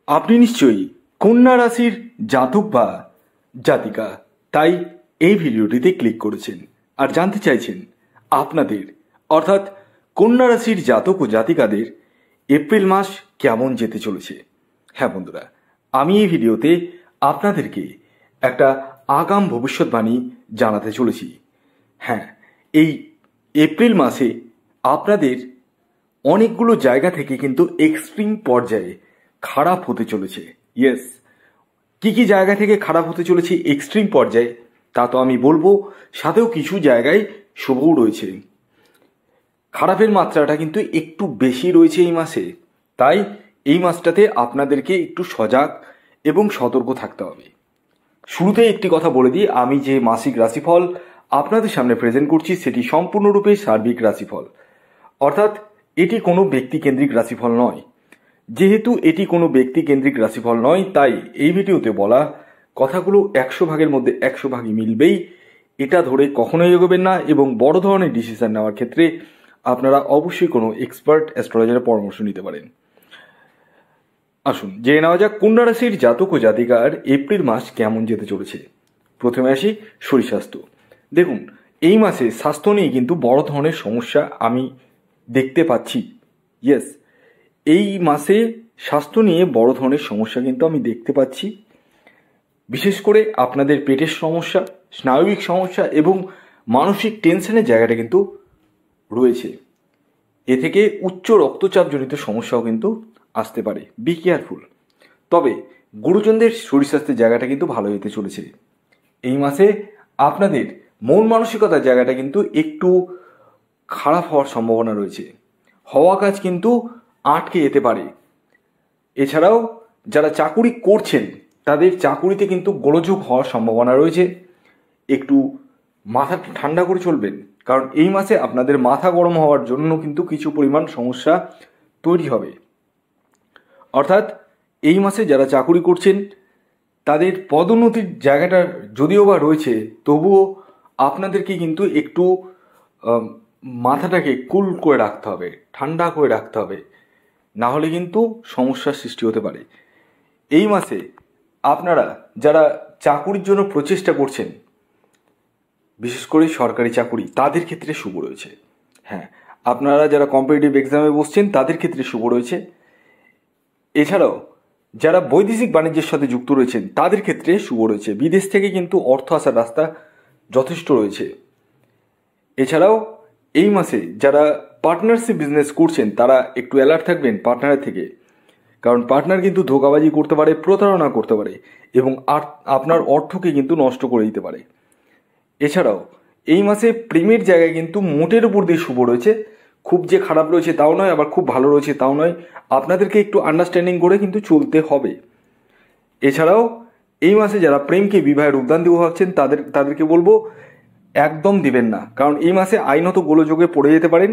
আপনি নিশ্চয়ই কন্যা রাশির জাতক বা জাতিকা, তাই এই ভিডিওটিতে ক্লিক করেছেন আর জানতে চাইছেন আপনাদের অর্থাৎ কন্যা রাশির জাতক ও জাতিকাদের এপ্রিল মাস কেমন যেতে চলেছে। হ্যাঁ বন্ধুরা, আমি এই ভিডিওতে আপনাদেরকে একটা আগাম ভবিষ্যৎবাণী জানাতে চলেছি। হ্যাঁ, এই এপ্রিল মাসে আপনাদের অনেকগুলো জায়গা থেকে কিন্তু এক্সট্রিম পর্যায়ে খারাপ হতে চলেছে। ইয়েস, কি জায়গা থেকে খারাপ হতে চলেছে এক্সট্রিম পর্যায়ে তা তো আমি বলবো, সাথেও কিছু জায়গায় শুভও রয়েছে। খারাপের মাত্রাটা কিন্তু একটু বেশি রয়েছে এই মাসে, তাই এই মাসটাতে আপনাদেরকে একটু সজাগ এবং সতর্ক থাকতে হবে। শুরুতে একটি কথা বলে দিই, আমি যে মাসিক রাশিফল আপনাদের সামনে প্রেজেন্ট করছি সেটি সম্পূর্ণরূপে সার্বিক রাশিফল, অর্থাৎ এটি কোনো ব্যক্তিকেন্দ্রিক রাশিফল নয়। যেহেতু এটি কোনো ব্যক্তিকেন্দ্রিক রাশিফল নয়, তাই এই ভিডিওতে বলা কথাগুলো 100 ভাগের মধ্যে 100 ভাগই মিলবেই, এটা ধরে কখনোই এগোবেন না। এবং বড় ধরনের ডিসিশন নেওয়ার ক্ষেত্রে আপনারা অবশ্যই কোনো এক্সপার্ট অ্যাস্ট্রোলজারের পরামর্শ নিতে পারেন। আসুন জেনে নেওয়া যাক কন্যা রাশির জাতক ও জাতিকার এপ্রিল মাস কেমন যেতে চলেছে। প্রথমে আসি শরীর স্বাস্থ্য। দেখুন, এই মাসে স্বাস্থ্য নিয়ে কিন্তু বড় ধরনের সমস্যা আমি দেখতে পাচ্ছি। ইয়েস, এই মাসে স্বাস্থ্য নিয়ে বড় ধরনের সমস্যা কিন্তু আমি দেখতে পাচ্ছি। বিশেষ করে আপনাদের পেটের সমস্যা, স্নায়বিক সমস্যা এবং মানসিক টেনশনের জায়গাটা কিন্তু রয়েছে। এ থেকে উচ্চ রক্তচাপজনিত সমস্যাও কিন্তু আসতে পারে, বি কেয়ারফুল। তবে গুরুজনদের শরীর স্বাস্থ্যের জায়গাটা কিন্তু ভালো যেতে চলেছে। এই মাসে আপনাদের মন মানসিকতার জায়গাটা কিন্তু একটু খারাপ হওয়ার সম্ভাবনা রয়েছে। হওয়া কাজ কিন্তু আটকে যেতে পারে। এছাড়াও যারা চাকুরি করছেন তাদের চাকুরিতে কিন্তু গোলযোগ হওয়ার সম্ভাবনা রয়েছে। একটু মাথা ঠান্ডা করে চলবেন, কারণ এই মাসে আপনাদের মাথা গরম হওয়ার জন্য কিন্তু কিছু পরিমাণ সমস্যা তৈরি হবে। অর্থাৎ এই মাসে যারা চাকুরি করছেন তাদের পদোন্নতির জায়গাটা যদিও বা রয়েছে, তবুও আপনাদেরকে কিন্তু একটু মাথাটাকে কুল করে রাখতে হবে, ঠান্ডা করে রাখতে হবে, না হলে কিন্তু সমস্যার সৃষ্টি হতে পারে। এই মাসে আপনারা যারা চাকুরির জন্য প্রচেষ্টা করছেন, বিশেষ করে সরকারি চাকুরি, তাদের ক্ষেত্রে শুভ রয়েছে। হ্যাঁ, আপনারা যারা কম্পিটিটিভ এক্সামে বসছেন তাদের ক্ষেত্রে শুভ রয়েছে। এছাড়াও যারা বৈদেশিক বাণিজ্যের সাথে যুক্ত রয়েছেন তাদের ক্ষেত্রে শুভ রয়েছে। বিদেশ থেকে কিন্তু অর্থ আসার রাস্তা যথেষ্ট রয়েছে। এছাড়াও এই মাসে যারা পার্টনারশিপ বিজনেস করছেন তারা একটু অ্যালার্ট থাকবেন পার্টনারের থেকে, কারণ পার্টনার কিন্তু ধোঁকাবাজি করতে পারে, প্রতারণা করতে পারে এবং আপনার অর্থকে কিন্তু নষ্ট করে দিতে পারে। এছাড়াও এই মাসে প্রেমের জায়গায় কিন্তু মোটের উপর দিয়ে শুভ রয়েছে। খুব যে খারাপ রয়েছে তাও নয়, আবার খুব ভালো রয়েছে তাও নয়। আপনাদেরকে একটু আন্ডারস্ট্যান্ডিং করে কিন্তু চলতে হবে। এছাড়াও এই মাসে যারা প্রেমকে বিবাহের উদ্যান দিব ভাবছেন তাদেরকে বলবো একদম দিবেন না, কারণ এই মাসে আইনত গোলযোগে পড়ে যেতে পারেন।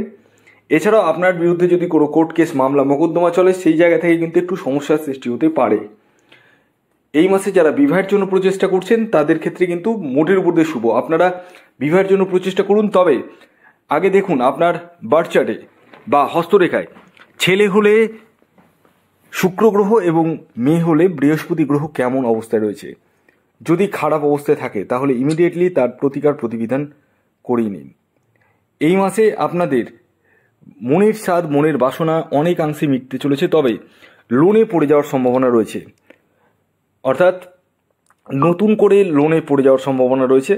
এছাড়াও আপনার বিরুদ্ধে যদি কোনো কোর্ট কেস, মামলা, মোকদ্দমা চলে, সেই জায়গা থেকে কিন্তু একটু সমস্যার সৃষ্টি হতে পারে। এই মাসে যারা বিবাহের জন্য প্রচেষ্টা করছেন তাদের ক্ষেত্রে কিন্তু মোটের উপর দিয়ে শুভ। আপনারা বিবাহের জন্য প্রচেষ্টা করুন, তবে আগে দেখুন আপনার বার্থ চার্টে বা হস্তরেখায় ছেলে হলে শুক্র গ্রহ এবং মেয়ে হলে বৃহস্পতি গ্রহ কেমন অবস্থায় রয়েছে। যদি খারাপ অবস্থায় থাকে তাহলে ইমিডিয়েটলি তার প্রতিকার প্রতিবিধান করিয়ে নিন। এই মাসে আপনাদের মনের স্বাদ, মনের বাসনা অনেকাংশে মিটতে চলেছে, তবে লোনে পড়ে যাওয়ার সম্ভাবনা রয়েছে। অর্থাৎ নতুন করে লোনে পড়ে যাওয়ার সম্ভাবনা রয়েছে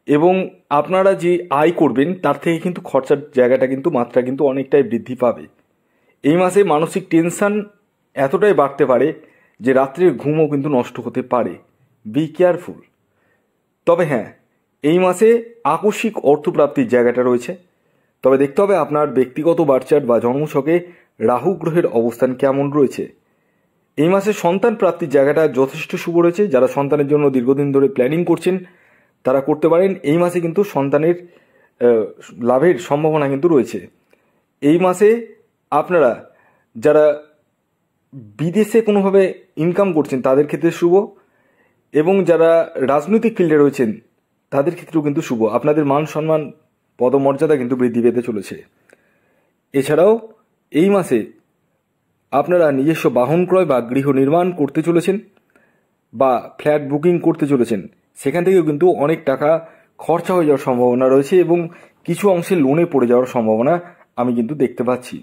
এবং আপনারা যে আয় করবেন তার থেকে কিন্তু খরচার জায়গাটা কিন্তু মাত্রা কিন্তু অনেকটাই বৃদ্ধি পাবে। এই মাসে মানসিক টেনশন এতটাই বাড়তে পারে যে রাত্রের ঘুমও কিন্তু নষ্ট হতে পারে, বি কেয়ারফুল। তবে হ্যাঁ, এই মাসে আকস্মিক অর্থপ্রাপ্তির জায়গাটা রয়েছে, তবে দেখতে হবে আপনার ব্যক্তিগত বার্চার্ট বা জন্মছকে রাহু গ্রহের অবস্থান কেমন রয়েছে। এই মাসে সন্তান প্রাপ্তির জায়গাটা যথেষ্ট শুভ রয়েছে। যারা সন্তানের জন্য দীর্ঘদিন ধরে প্ল্যানিং করছেন তারা করতে পারেন। এই মাসে কিন্তু সন্তানের লাভের সম্ভাবনা কিন্তু রয়েছে। এই মাসে আপনারা যারা বিদেশে কোনোভাবে ইনকাম করছেন তাদের ক্ষেত্রে শুভ, এবং যারা রাজনৈতিক ফিল্ডে রয়েছেন তাদের ক্ষেত্রেও কিন্তু শুভ। আপনাদের মান সম্মান, পদমর্যাদা কিন্তু বৃদ্ধি পেতে চলেছে। এছাড়াও এই মাসে আপনারা নিজস্ব বাহন ক্রয় বা গৃহ নির্মাণ করতে চলেছেন বা ফ্ল্যাট বুকিং করতে চলেছেন, সেখান থেকেও কিন্তু অনেক টাকা খরচা হয়ে যাওয়ার সম্ভাবনা রয়েছে এবং কিছু অংশে লোনে পড়ে যাওয়ার সম্ভাবনা আমি কিন্তু দেখতে পাচ্ছি।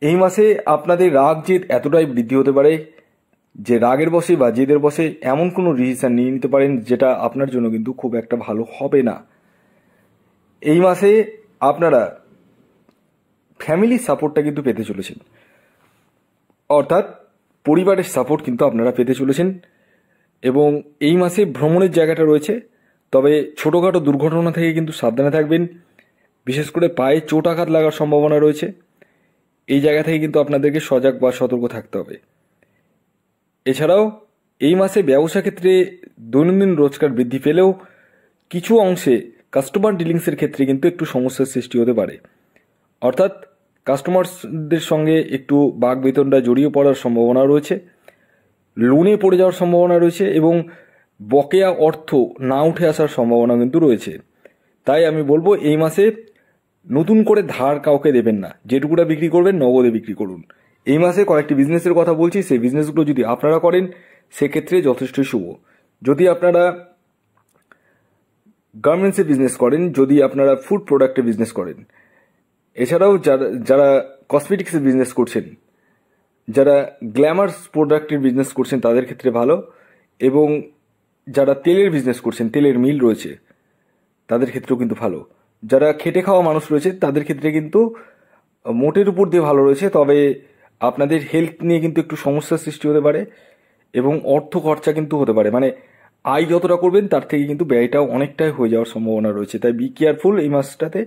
এই মাসে আপনাদের রাগ জেদ এতটাই বৃদ্ধি হতে পারে যে রাগের বশে বা জেদের বশে এমন কোনো ডিসিশন নিয়ে নিতে পারেন যেটা আপনার জন্য কিন্তু খুব একটা ভালো হবে না। এই মাসে আপনারা ফ্যামিলির সাপোর্টটা কিন্তু পেতে চলেছেন, অর্থাৎ পরিবারের সাপোর্ট কিন্তু আপনারা পেতে চলেছেন। এবং এই মাসে ভ্রমণের জায়গাটা রয়েছে, তবে ছোটোখাটো দুর্ঘটনা থেকে কিন্তু সাবধানে থাকবেন। বিশেষ করে পায়ে চোট আঘাত লাগার সম্ভাবনা রয়েছে, এই জায়গা থেকে কিন্তু আপনাদেরকে সজাগ বা সতর্ক থাকতে হবে। এছাড়াও এই মাসে ব্যবসা ক্ষেত্রে দৈনন্দিন রোজগার বৃদ্ধি পেলেও কিছু অংশে কাস্টমার ডিলিংসের ক্ষেত্রে কিন্তু একটু সমস্যার সৃষ্টি হতে পারে, অর্থাৎ কাস্টমারদের সঙ্গে একটু বাক বেতনটা জড়িয়ে পড়ার সম্ভাবনা রয়েছে, লোনে পড়ে যাওয়ার সম্ভাবনা রয়েছে এবং বকেয়া অর্থ না উঠে আসার সম্ভাবনা কিন্তু রয়েছে। তাই আমি বলবো এই মাসে নতুন করে ধার কাউকে দেবেন না, যেটুকুটা বিক্রি করবেন নগদে বিক্রি করুন। এই মাসে কয়েকটি বিজনেসের কথা বলছি, সেই বিজনেসগুলো যদি আপনারা করেন সেক্ষেত্রে যথেষ্টই শুভ। যদি আপনারা গার্মেন্টসের বিজনেস করেন, যদি আপনারা ফুড প্রোডাক্টের বিজনেস করেন, এছাড়াও যারা কসমেটিক্সের বিজনেস করছেন, যারা গ্ল্যামার্স প্রোডাক্টের বিজনেস করছেন তাদের ক্ষেত্রে ভালো, এবং যারা তেলের বিজনেস করছেন, তেলের মিল রয়েছে তাদের ক্ষেত্রেও কিন্তু ভালো। যারা খেটে খাওয়া মানুষ রয়েছে তাদের ক্ষেত্রে কিন্তু মোটের উপর দিয়ে ভালো রয়েছে, তবে আপনাদের হেলথ নিয়ে কিন্তু একটু সমস্যার সৃষ্টি হতে পারে এবং অর্থ খরচা কিন্তু হতে পারে, মানে আয় যতটা করবেন তার থেকে কিন্তু ব্যয়টাও অনেকটাই হয়ে যাওয়ার সম্ভাবনা রয়েছে। তাই বি কেয়ারফুল, এই মাসটাতে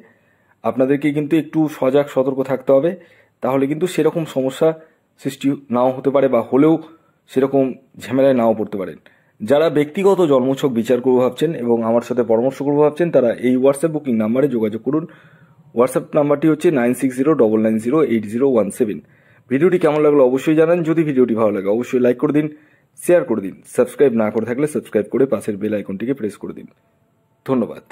আপনাদেরকে কিন্তু একটু সজাগ সতর্ক থাকতে হবে, তাহলে কিন্তু সেরকম সমস্যা সৃষ্টি নাও হতে পারে বা হলেও সেরকম ঝামেলায় নাও পড়তে পারেন। যারা ব্যক্তিগত জন্মছক বিচার করবো ভাবছেন এবং আমার সাথে পরামর্শ করবো ভাবছেন তারা এই হোয়াটসঅ্যাপ বুকিং নাম্বারে যোগাযোগ করুন। হোয়াটসঅ্যাপ নাম্বারটি হচ্ছে 9609908017। ভিডিওটি কেমন লাগলো অবশ্যই জানান। যদি ভিডিওটি ভালো লাগে অবশ্যই লাইক করে দিন, শেয়ার করে দিন। সাবস্ক্রাইব না করে থাকলে সাবস্ক্রাইব করে পাশের বেল আইকনটিকে প্রেস করে দিন। ধন্যবাদ।